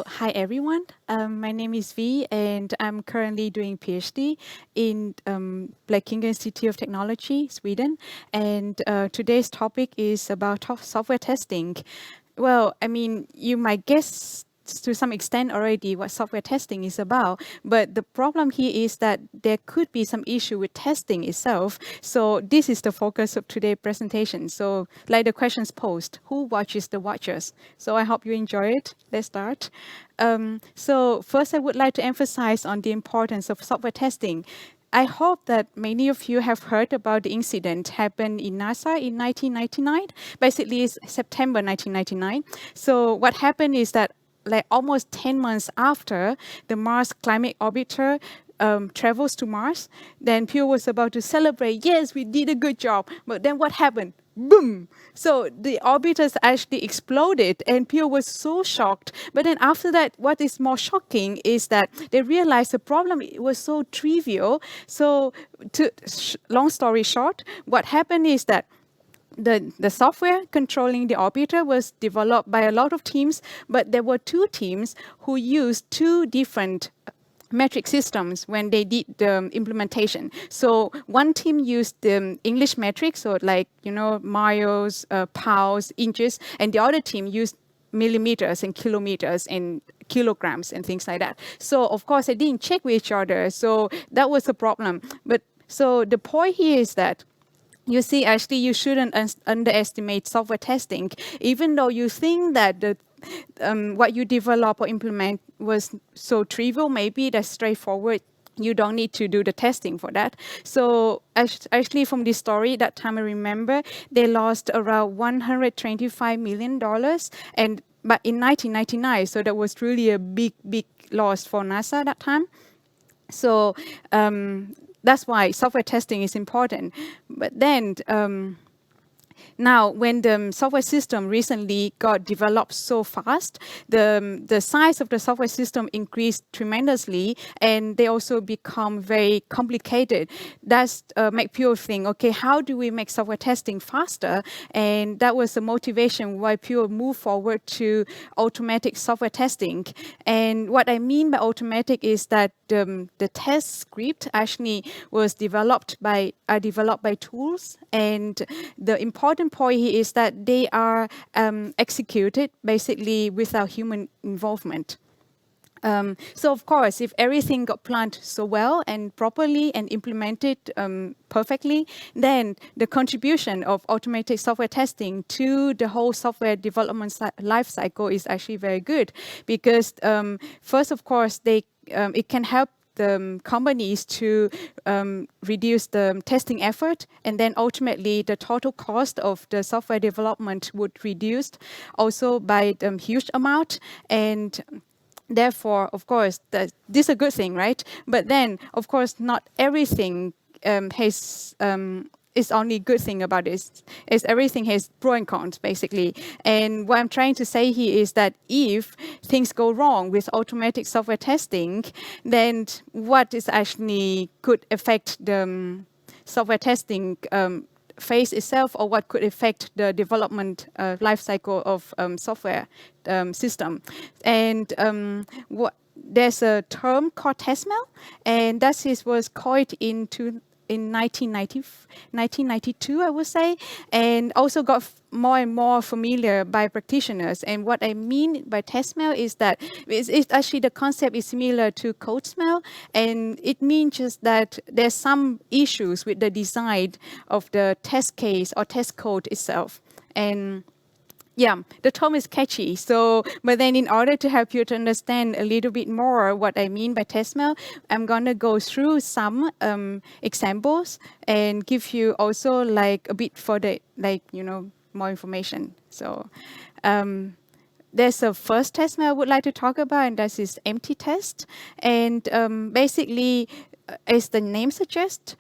Hi everyone. My name is V, and I'm currently doing PhD in Blekinge Institute of Technology, Sweden. And today's topic is about software testing. Well, I mean, you might guess to some extent already what software testing is about, but the problem here is that there could be some issue with testing itself. So this is the focus of today's presentation. So like the questions posed, who watches the watchers? So I hope you enjoy it. Let's start. So first I would like to emphasize on the importance of software testing. I hope that many of you have heard about the incident happened in NASA in 1999. Basically, it's September 1999. So what happened is that like almost 10 months after the Mars climate orbiter travels to Mars, then Pew was about to celebrate, yes, we did a good job. But then what happened? Boom! So the orbiters actually exploded and Pew was so shocked. But then after that, what is more shocking is that they realized the problem was so trivial. So long story short, what happened is that the software controlling the orbiter was developed by a lot of teams, but there were two teams who used two different metric systems when they did the implementation. So one team used the English metric, so like, miles, pounds, inches, and the other team used millimeters and kilometers and kilograms and things like that. So of course, they didn't check with each other. So that was a problem. But so the point here is that you see, actually, you shouldn't underestimate software testing, even though you think that what you develop or implement was so trivial, maybe that's straightforward. You don't need to do the testing for that. So actually from this story, that time I remember, they lost around $125 million. But in 1999, so that was really a big loss for NASA that time. So that's why software testing is important. But then now, when the software system recently got developed so fast, the size of the software system increased tremendously, and they also become very complicated. That's make people think, okay, how do we make software testing faster? And that was the motivation why people moved forward to automatic software testing. And what I mean by automatic is that the test script actually was developed by tools, and the important point here is that they are executed basically without human involvement. So of course, if everything got planned so well and properly and implemented perfectly, then the contribution of automated software testing to the whole software development life cycle is actually very good, because first, of course, it can help the companies to reduce the testing effort, and then ultimately the total cost of the software development would reduce also by a huge amount. And therefore, of course, this is a good thing, right? But then, of course, not everything is only good thing about this. Is everything has pros and cons, basically. And what I'm trying to say here is that if things go wrong with automatic software testing, then what is actually could affect the software testing phase itself, or what could affect the development life cycle of software system. And there's a term called test smell, and that was coined in 1992, I would say, and also got more and more familiar by practitioners. And what I mean by test smell is that it's actually the concept is similar to code smell, and it means just that there's some issues with the design of the test case or test code itself. And yeah, the term is catchy. So, but then in order to help you to understand a little bit more what I mean by test smell, I'm going to go through some examples and give you also like a bit further, more information. So, there's a first test smell I would like to talk about, and that is empty test. And basically, as the name suggests,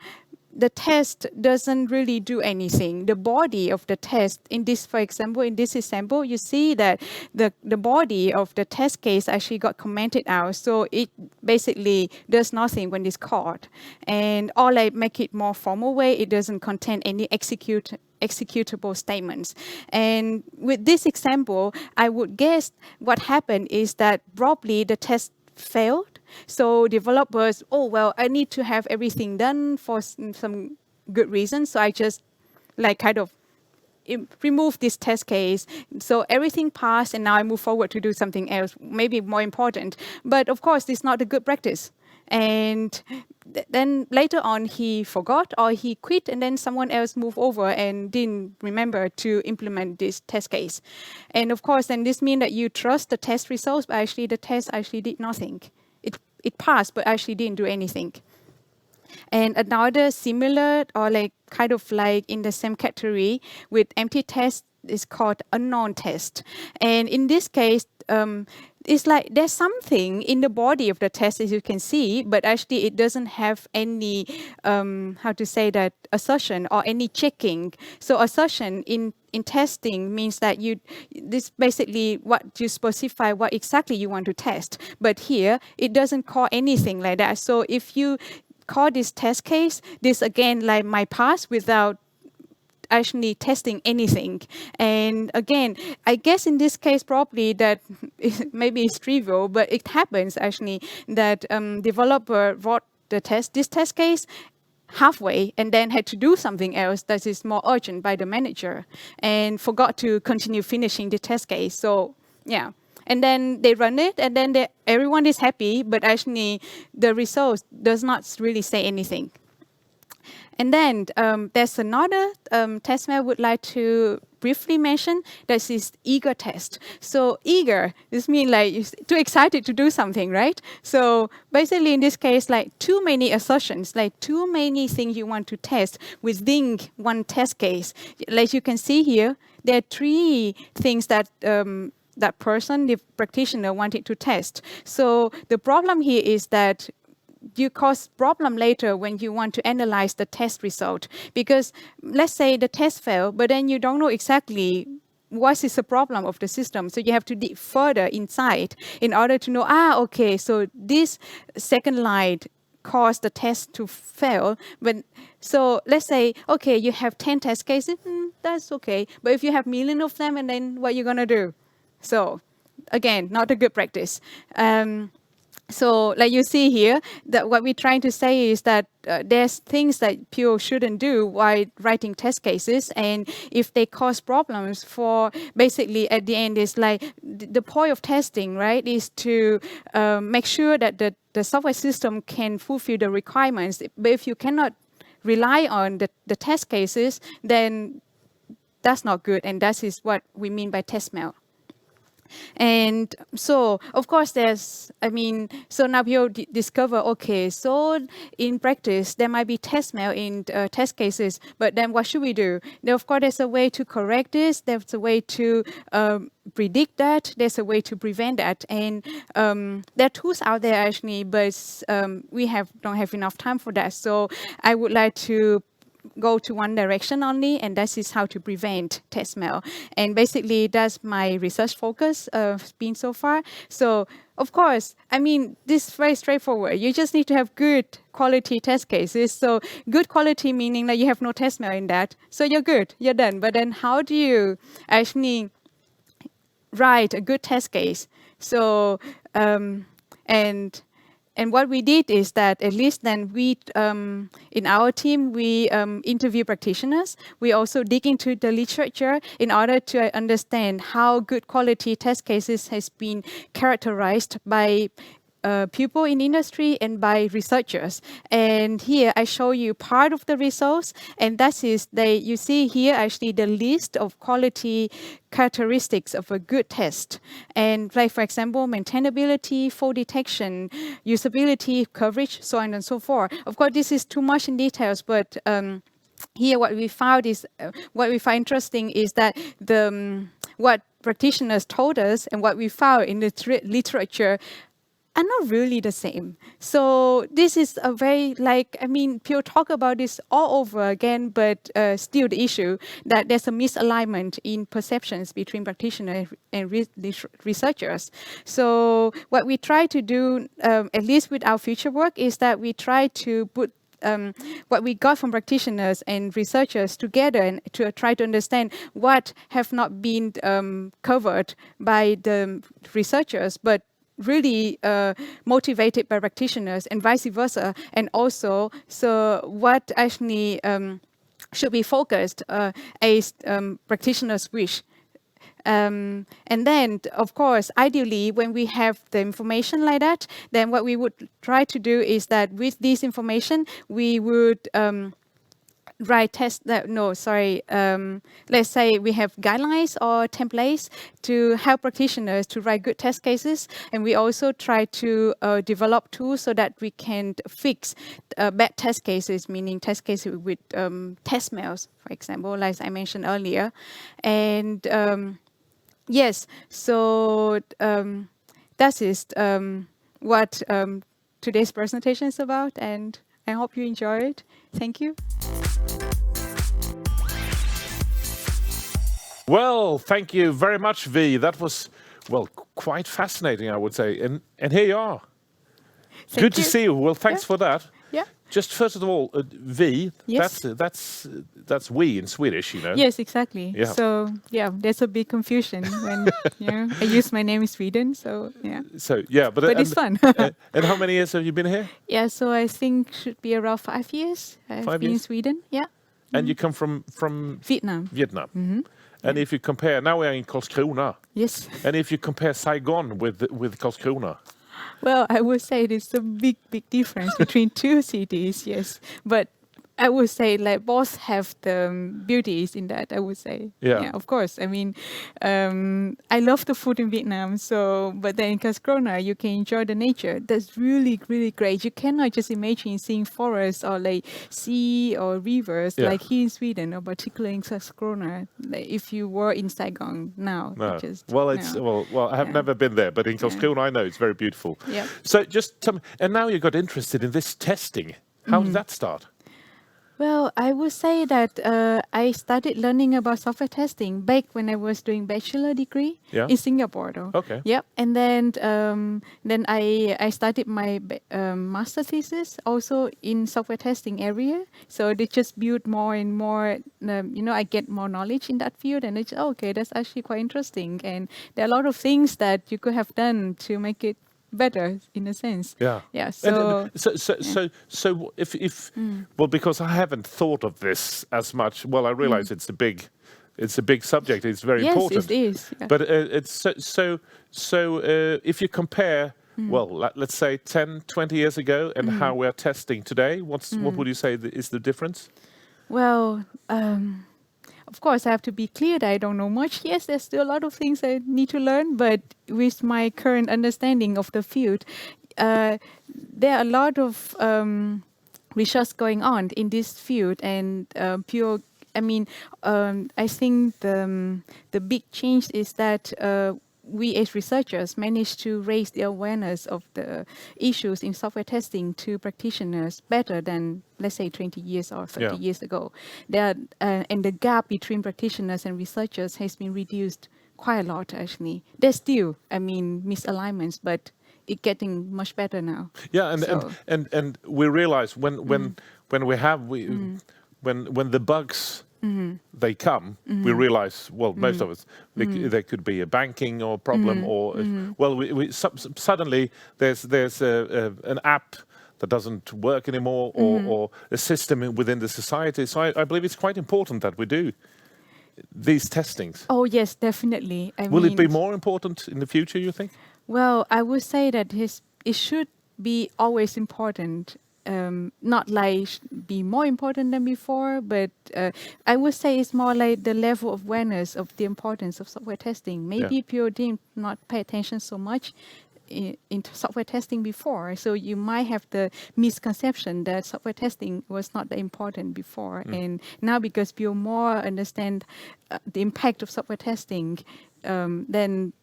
the test doesn't really do anything. The body of the test, in this, for example, in this example, you see that the body of the test case actually got commented out. So it basically does nothing when it's called. And or like make it more formal way, it doesn't contain any executable statements. And with this example, I would guess what happened is that probably the test failed. So developers, oh, well, I need to have everything done for some good reason. So I just like kind of remove this test case. So everything passed and now I move forward to do something else, maybe more important. But of course, it's not a good practice. And then later on, he forgot or he quit, and then someone else moved over and didn't remember to implement this test case. And of course, then this means that you trust the test results, but actually the test actually did nothing. It passed, but actually didn't do anything. And another similar or like kind of like in the same category with empty test is called unknown test. And in this case, it's like there's something in the body of the test, as you can see, but actually it doesn't have any, how to say that, assertion or any checking. So assertion in testing means that this basically what you specify what exactly you want to test. But here, it doesn't call anything like that. So if you call this test case, this again like might pass without actually testing anything. And again, I guess in this case probably that maybe it's trivial, but it happens actually that developer wrote this test case halfway and then had to do something else that is more urgent by the manager and forgot to continue finishing the test case. So yeah. And then they run it and then everyone is happy, but actually the result does not really say anything. And then there's another test I would like to briefly mention. That is eager test. So eager, this means like you're too excited to do something, right? So basically in this case, like too many assertions, like too many things you want to test within one test case. Like you can see here, there are 3 things that that person, the practitioner, wanted to test. So the problem here is that you cause problem later when you want to analyze the test result. Because let's say the test failed, but then you don't know exactly what is the problem of the system. So you have to dig further inside in order to know, okay, so this second line caused the test to fail. But so let's say, okay, you have 10 test cases, that's okay. But if you have millions of them, and then what are you going to do? So again, not a good practice. So like you see here, that what we're trying to say is that there's things that people shouldn't do while writing test cases. And if they cause problems for basically at the end is like the point of testing, right, is to make sure that the software system can fulfill the requirements. But if you cannot rely on the test cases, then that's not good. And that is what we mean by test mail. And so, of course, so now people discover, okay, so in practice, there might be test mail in test cases, but then what should we do? Now, of course, there's a way to correct this. There's a way to predict that. There's a way to prevent that. And there are tools out there, actually, but we don't have enough time for that. So I would like to go to one direction only, and that is how to prevent test mail. And basically, that's my research focus been so far. So, of course, this is very straightforward. You just need to have good quality test cases. So, good quality meaning that you have no test mail in that. So, you're good, you're done. But then how do you actually write a good test case? So, and what we did is that at least then we, in our team, we interview practitioners. We also dig into the literature in order to understand how good quality test cases has been characterized by people in industry and by researchers. And here I show you part of the results, and that is you see here actually the list of quality characteristics of a good test. And like, for example, maintainability, fault detection, usability, coverage, so on and so forth. Of course, this is too much in details, but here what we found is, what we find interesting is that what practitioners told us and what we found in the literature are not really the same. So this is a very people talk about this all over again, but still the issue that there's a misalignment in perceptions between practitioners and researchers. So what we try to do, at least with our future work, is that we try to put what we got from practitioners and researchers together and to try to understand what have not been covered by the researchers, but really motivated by practitioners and vice versa. And also, so what actually should be focused as practitioners wish. And then, of course, ideally, when we have the information like that, then what we would try to do is that with this information, we would let's say we have guidelines or templates to help practitioners to write good test cases. And we also try to develop tools so that we can fix bad test cases, meaning test cases with test mails, for example, like I mentioned earlier. And yes, so that is what today's presentation is about, and I hope you enjoy it. Thank you. Well, thank you very much, V. That was, well, quite fascinating, I would say. And here you are. Good to see you. Well, thanks for that. Yeah. Just first of all, V, yes. that's we in Swedish, you know. Yes, exactly. Yeah. So, yeah, there's a big confusion when I use my name in Sweden. So, yeah. So, yeah, but it's fun. And how many years have you been here? Yeah, so I think should be around 5 years. I've been in Sweden. Yeah. And you come from Vietnam. Vietnam. Mm-hmm. And if you compare, now we're in Karlskrona. Yes. And if you compare Saigon with Karlskrona. Well, I would say there's a big difference between two cities, yes. But I would say like both have the beauties in that, I would say. Yeah, of course. I mean, I love the food in Vietnam. So, but then in Karlskrona, you can enjoy the nature. That's really, really great. You cannot just imagine seeing forests or like sea or rivers like here in Sweden, or particularly in Karlskrona. Like if you were in Saigon now. No. I have never been there, but in Karlskrona, I know it's very beautiful. Yeah. So just tell me, and now you got interested in this testing. How did that start? Well, I would say that I started learning about software testing back when I was doing bachelor degree in Singapore, though. Okay. Yep. And then I started my master thesis also in software testing area. So they just build more and more. I get more knowledge in that field, and it's okay. That's actually quite interesting, and there are a lot of things that you could have done to make it better in a sense. Yeah. So if well, because I haven't thought of this as much. Well, I realize it's a big subject. It's very important. Yes, it is. Yeah. But it's so if you compare, well, let's say 10, 20 years ago and how we're testing today, what would you say is the difference? Well, of course, I have to be clear that I don't know much. Yes, there's still a lot of things I need to learn, but with my current understanding of the field, there are a lot of research going on in this field, and I think the big change is that we as researchers managed to raise the awareness of the issues in software testing to practitioners better than, let's say, 20 years or 30 years ago. And the gap between practitioners and researchers has been reduced quite a lot, actually. There's still, misalignments, but it's getting much better now. Yeah, and we realize when the bugs they come, we realize, well, most of us, there could be a banking or problem, or suddenly there's an app that doesn't work anymore, or a system within the society. So I believe it's quite important that we do these testings. Oh yes, definitely. Will it be more important in the future, you think? Well, I would say that it should be always important. Not like be more important than before, but I would say it's more like the level of awareness of the importance of software testing. Maybe people did not pay attention so much in software testing before, so you might have the misconception that software testing was not that important before, and now because people more understand the impact of software testing, then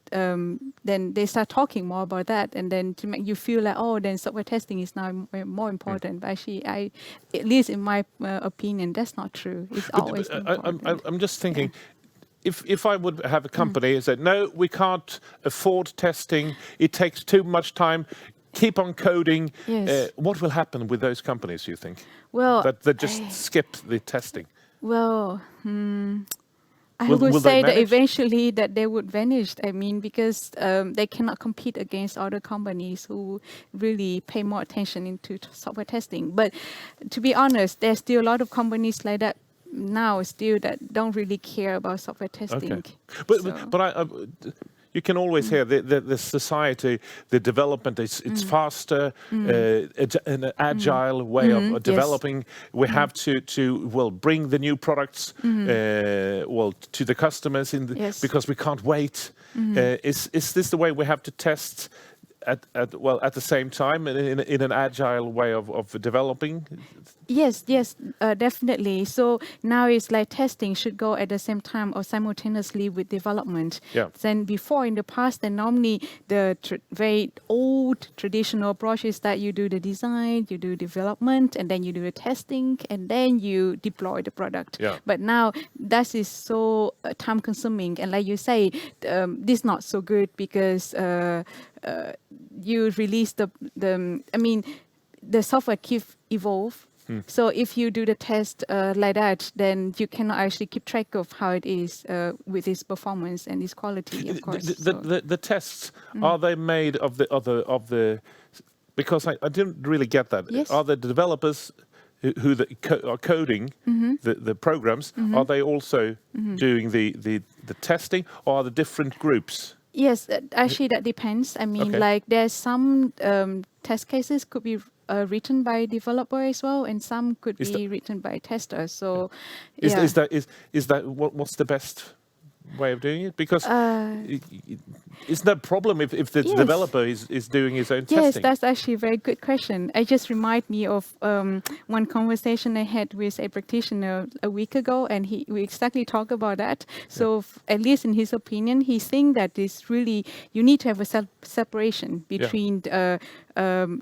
they start talking more about that, and then to make you feel like, oh, then software testing is now more important. But actually, at least in my opinion, that's not true. It's always important. I'm just thinking. If I would have a company and said, no, we can't afford testing, it takes too much time, keep on coding, Yes. what will happen with those companies, you think? Well, That they just skip the testing? well, I Will would they say that manage? eventually that they would vanish. I mean, because they cannot compete against other companies who really pay more attention into software testing. But to be honest, there's still a lot of companies like that now still that don't really care about software testing. Okay. But So- you can always hear the society, the development is it's faster, an agile way of developing. We have to bring the new products to the customers Yes. because we can't wait. Is this the way we have to test? At the same time, in an agile way of developing? Yes, definitely. So now it's like testing should go at the same time or simultaneously with development. Yeah. Then before in the past, then normally the very old traditional approach is that you do the design, you do development, and then you do the testing, and then you deploy the product. Yeah. But now that is so time consuming, and like you say, this is not so good because you release the software keeps evolve. So if you do the test like that, then you cannot actually keep track of how it is with its performance and its quality, of course. The tests, are they made of the because I didn't really get that. Yes. Are the developers who are coding the programs, are they also doing the testing, or are the different groups? Yes, actually that depends. I mean, Okay. like there's some test cases could be written by developer as well, and some could be written by testers. So, Is that what's the best way of doing it? Because isn't that a problem if the Yes. developer is doing his own Yes, testing? that's actually a very good question. It just remind me of one conversation I had with a practitioner a week ago, and we exactly talked about that. So at least in his opinion, he's saying that it's really, you need to have a separation between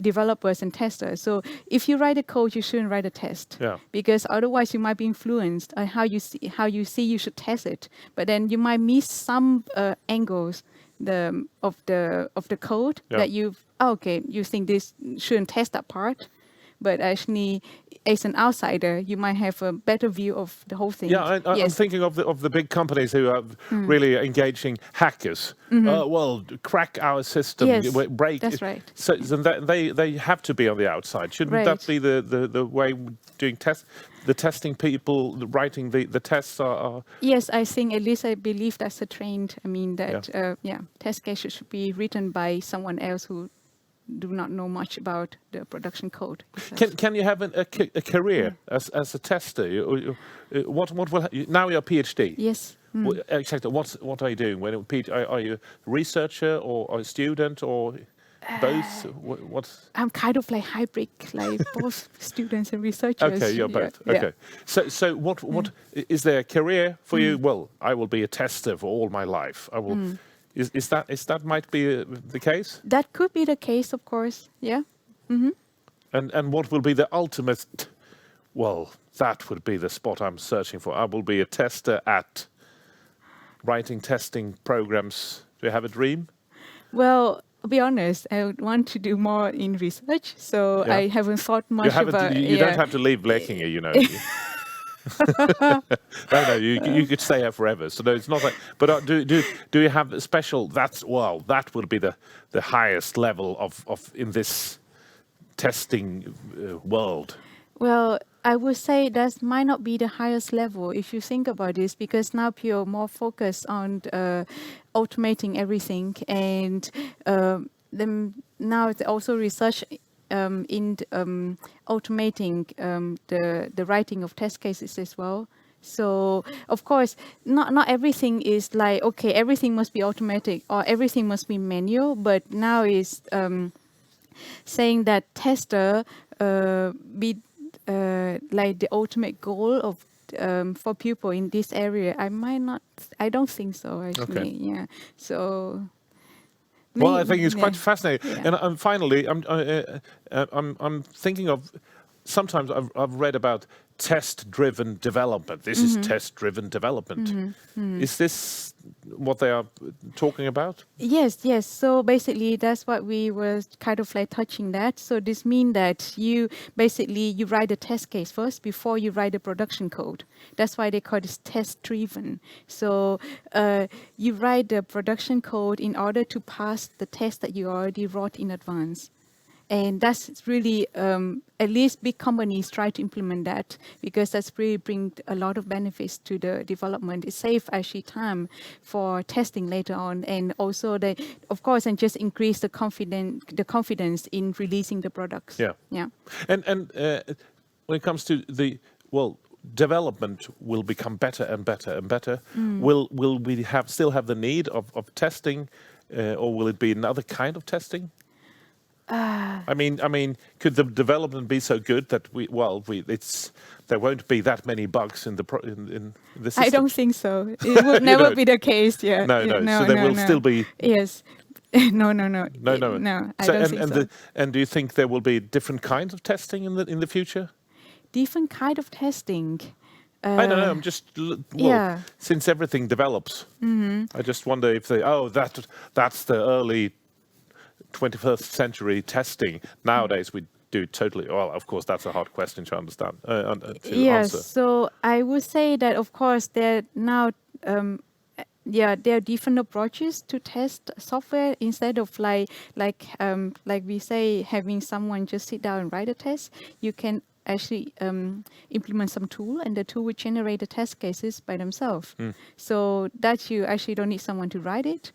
developers and testers. So if you write a code, you shouldn't write a test, because otherwise you might be influenced on how you see you should test it. But then you might miss some angles of the code that you think this shouldn't test that part, but actually as an outsider you might have a better view of the whole thing. I'm thinking of the big companies who are really engaging hackers. Crack our system, break. That's right. So they have to be on the outside. Shouldn't that be the way doing tests? The testing people writing the tests are. Yes, I think at least I believe that's a trend. I mean that test cases should be written by someone else who do not know much about the production code. Can you have a career as a tester? What will now you're a PhD? Yes. Exactly. What are you doing? Are you a researcher or a student or both? I'm kind of like hybrid, like both students and researchers. Okay, you're both. Okay. So what is there a career for you? Well, I will be a tester for all my life. I will. Is that might be the case? That could be the case, of course. Yeah. And what will be the ultimate? Well, that would be the spot I'm searching for. I will be a tester at writing testing programs. Do you have a dream? Well, to be honest, I would want to do more in research, so I haven't thought much about. You don't have to leave Blekinge, you know. No, you could stay here forever. So no, it's not like. But do you have a special? That would be the highest level of in this testing world. Well, I would say that might not be the highest level if you think about this, because now people are more focused on automating everything, and then now it's also research in automating the writing of test cases as well. So of course, not everything is like, okay, everything must be automatic or everything must be manual, but now is saying that tester be like the ultimate goal of for people in this area. I don't think so actually. Okay. Yeah. So. Well, I think it's quite fascinating. Yeah. And finally, I'm thinking of, sometimes I've read about test-driven development. This is test-driven development. Is this what they are talking about? Yes. So basically, that's what we were kind of like touching that. So this means that you write a test case first before you write the production code. That's why they call this test-driven. So you write the production code in order to pass the test that you already wrote in advance. And that's really, at least big companies try to implement that, because that's really bring a lot of benefits to the development. It saves actually time for testing later on, and also of course, and just increase the confidence in releasing the products. Yeah. And when it comes to development will become better and better and better. Will we still have the need of testing, or will it be another kind of testing? I mean, could the development be so good that there won't be that many bugs in the system? I don't think so. It would never be the case. Yeah. No. So there will still be. Yes. No. No. I don't think so. And do you think there will be different kinds of testing in the future? Different kind of testing. I don't know. I'm just since everything develops, I just wonder if that's the early 21st century testing. Nowadays we do totally. Well, of course, that's a hard question to understand. Yes. Answer. So I would say that of course there now. There are different approaches to test software. Instead of like we say, having someone just sit down and write a test, you can actually implement some tool, and the tool will generate the test cases by themselves. So that you actually don't need someone to write it.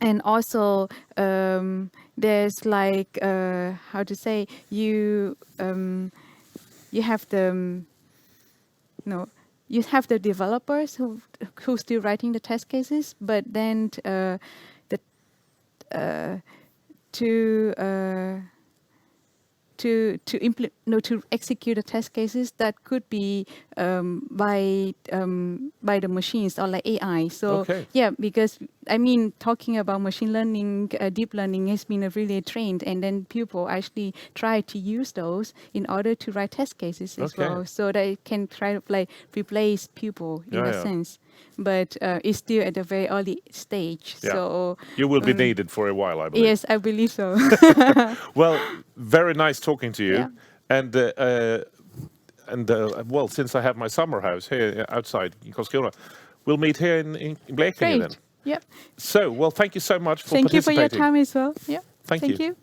And also, there's like how to say, you have the developers who's still writing the test cases, but then to execute the test cases, that could be by the machines or like AI. So because I mean, talking about machine learning, deep learning has been really trained, and then people actually try to use those in order to write test cases as well, so they can try to like replace people in a sense. But it's still at a very early stage. So you will be needed for a while, I believe. Yes, I believe so. Well, very nice talking to you. And since I have my summer house here outside in Karlskrona, we'll meet here in Blekinge then. Yep. So, thank you so much for participating. Thank you for your time as well. Yeah. Thank you.